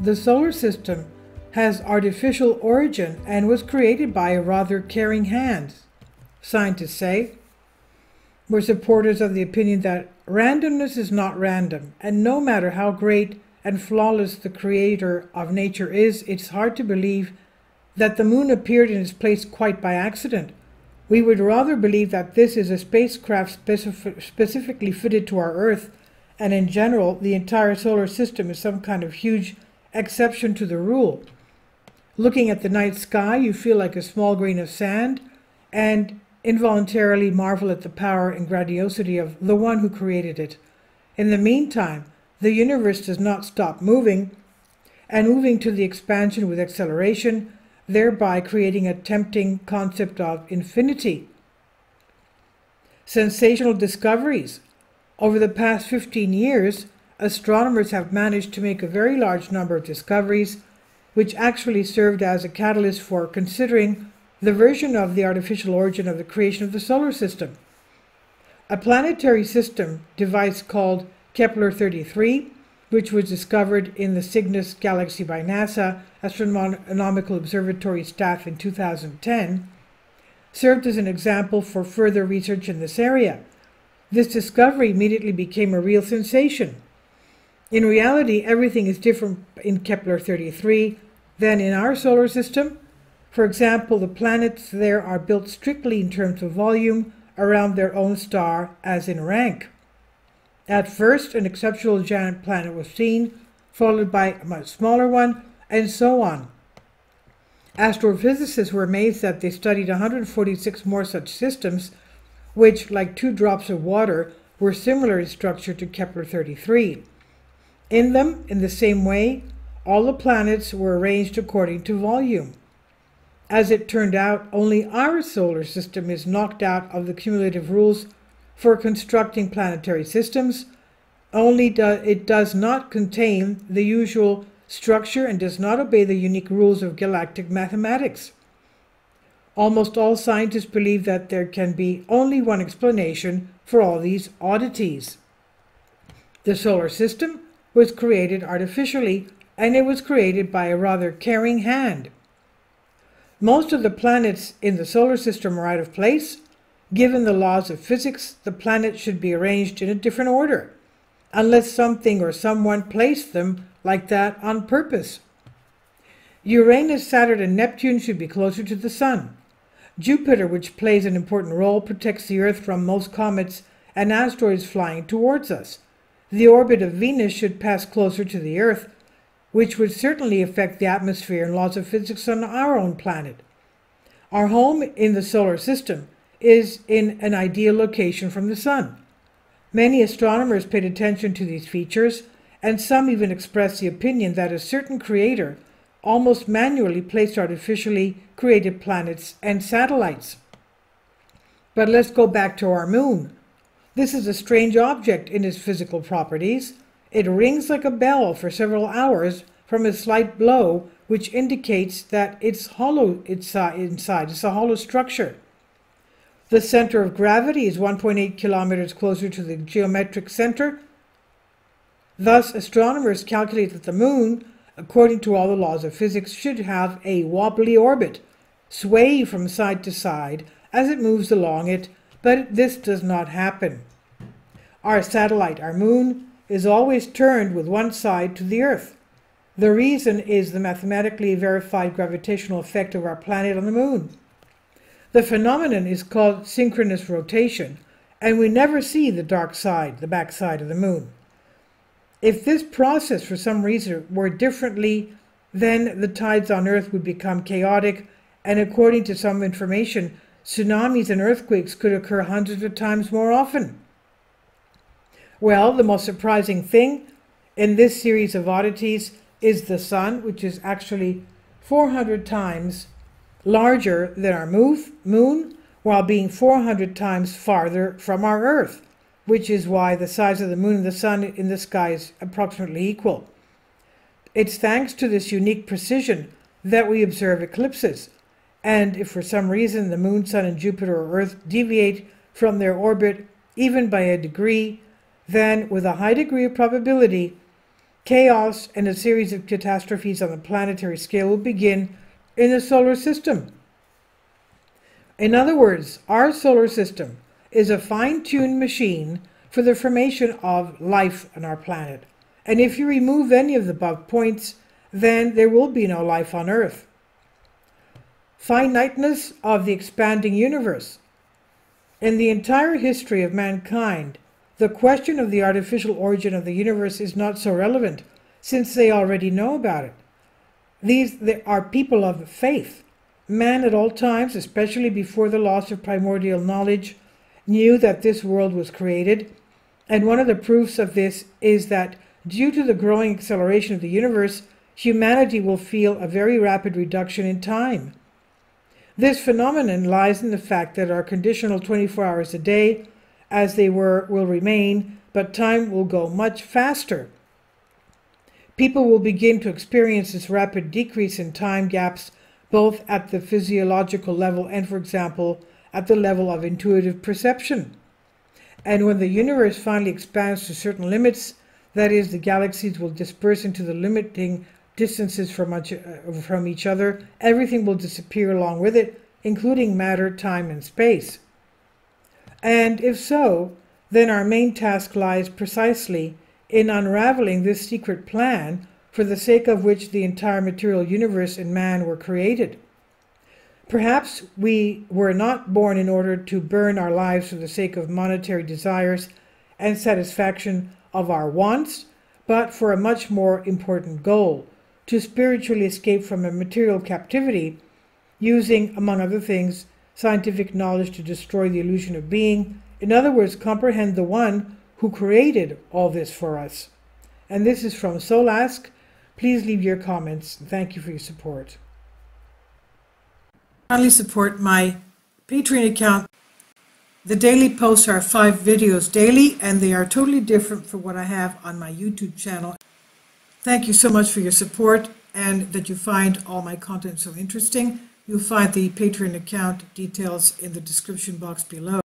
The solar system has artificial origin and was created by a rather caring hand, scientists say. We're supporters of the opinion that randomness is not random, and no matter how great and flawless the creator of nature is, it's hard to believe that the moon appeared in its place quite by accident. We would rather believe that this is a spacecraft specifically fitted to our Earth, and in general, the entire solar system is some kind of huge exception to the rule. Looking at the night sky, you feel like a small grain of sand, and involuntarily marvel at the power and grandiosity of the one who created it. In the meantime, the universe does not stop moving, and moving to the expansion with acceleration, thereby creating a tempting concept of infinity. Sensational discoveries. Over the past 15 years, astronomers have managed to make a very large number of discoveries, which actually served as a catalyst for considering the version of the artificial origin of the creation of the solar system. A planetary system device called Kepler-33, which was discovered in the Cygnus galaxy by NASA Astronomical Observatory staff in 2010, served as an example for further research in this area. This discovery immediately became a real sensation. In reality, everything is different in Kepler-33 than in our solar system. For example, the planets there are built strictly in terms of volume around their own star, as in rank. At first, an exceptional giant planet was seen, followed by a much smaller one, and so on. Astrophysicists were amazed that they studied 146 more such systems, which, like two drops of water, were similar in structure to Kepler-33. In them, in the same way, all the planets were arranged according to volume. As it turned out, only our solar system is knocked out of the cumulative rules for constructing planetary systems. It does not contain the usual structure and does not obey the unique rules of galactic mathematics. Almost all scientists believe that there can be only one explanation for all these oddities. The solar system was created artificially, and it was created by a rather caring hand. Most of the planets in the solar system are out of place. Given the laws of physics, the planets should be arranged in a different order, unless something or someone placed them like that on purpose. Uranus, Saturn, and Neptune should be closer to the Sun. Jupiter, which plays an important role, protects the Earth from most comets and asteroids flying towards us. The orbit of Venus should pass closer to the Earth, which would certainly affect the atmosphere and laws of physics on our own planet. Our home in the solar system is in an ideal location from the Sun. Many astronomers paid attention to these features, and some even expressed the opinion that a certain creator almost manually placed artificially created planets and satellites. But let's go back to our moon. This is a strange object in its physical properties. It rings like a bell for several hours from a slight blow, which indicates that it's hollow inside. It's a hollow structure. The center of gravity is 1.8 kilometers closer to the geometric center. Thus, astronomers calculate that the moon, according to all the laws of physics, should have a wobbly orbit, sway from side to side as it moves along it, but this does not happen. Our satellite, our moon, is always turned with one side to the Earth. The reason is the mathematically verified gravitational effect of our planet on the moon. The phenomenon is called synchronous rotation, and we never see the dark side, the back side of the moon. If this process for some reason were differently, then the tides on Earth would become chaotic, and according to some information, tsunamis and earthquakes could occur hundreds of times more often. Well, the most surprising thing in this series of oddities is the Sun, which is actually 400 times larger than our moon, while being 400 times farther from our Earth, which is why the size of the moon and the Sun in the sky is approximately equal. It's thanks to this unique precision that we observe eclipses, and if for some reason the moon, Sun, and Jupiter or Earth deviate from their orbit even by a degree, then with a high degree of probability Chaos and a series of catastrophes on the planetary scale will begin in the solar system. In other words, our solar system is a fine-tuned machine for the formation of life on our planet. And if you remove any of the above points, then there will be no life on Earth. Finiteness of the expanding universe. In the entire history of mankind, the question of the artificial origin of the universe is not so relevant, since they already know about it. These are people of faith. Man at all times, especially before the loss of primordial knowledge, knew that this world was created, and one of the proofs of this is that due to the growing acceleration of the universe, humanity will feel a very rapid reduction in time. This phenomenon lies in the fact that our conditional 24 hours a day, as they were, will remain, but time will go much faster. People will begin to experience this rapid decrease in time gaps, both at the physiological level and, for example, at the level of intuitive perception. And when the universe finally expands to certain limits, that is, the galaxies will disperse into the limiting distances from each other, everything will disappear along with it, including matter, time, and space. And if so, then our main task lies precisely in unraveling this secret plan for the sake of which the entire material universe and man were created. Perhaps we were not born in order to burn our lives for the sake of monetary desires and satisfaction of our wants, but for a much more important goal, to spiritually escape from a material captivity, using, among other things, scientific knowledge to destroy the illusion of being. In other words, comprehend the one who created all this for us. And this is from Solask. Please leave your comments. Thank you for your support. Kindly support my Patreon account. The daily posts are 5 videos daily, and they are totally different from what I have on my YouTube channel. Thank you so much for your support and that you find all my content so interesting. You'll find the Patreon account details in the description box below.